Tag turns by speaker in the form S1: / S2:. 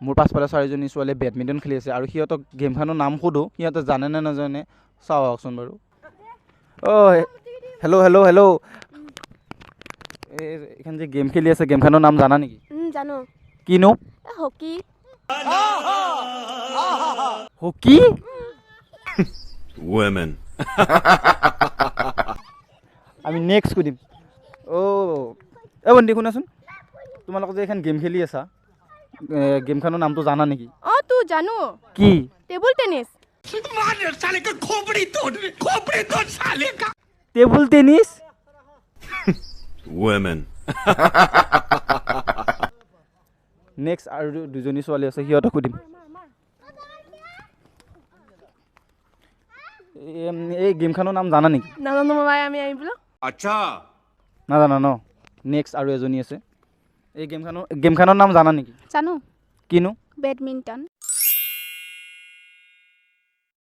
S1: মোৰ পাছফালে 4জনী ছোৱালীয়ে বেডমিণ্টন খেলি আছে আৰু সিহঁতক গেমখনৰ নাম সোধোঁ সিহঁতে জানে নে নাজানে চাওঁ আহকচোন বাৰু অ' হেল্ল' হেল্ল' হেল্ল' এইখন যে গেম খেলি আছে গেমখনৰ নাম জানা নেকি
S2: জানো
S1: কিনো
S2: হকি
S1: হকি
S3: women
S1: আমি নেক্সট সুধিম বন্ধু শুনাচোন তোমালোকে যে এখন গেম খেলি আছা গেমখনৰ নামটো জানা নেকি
S2: তো জানো
S1: কি
S2: table tennis
S1: table tennis
S3: women
S1: next আৰু দুজনী ছোৱালী আছে সিহঁতক সুধিম এই গেমখনৰ নাম জানা নেকি
S2: নাজানো মামাই আমি আহিবলৈ
S1: নাজানা ন নেক্সট আৰু এজনী আছে এই গেমখনৰ নাম জানা নেকি
S2: জানো
S1: কিনো
S2: বেডমিণ্টন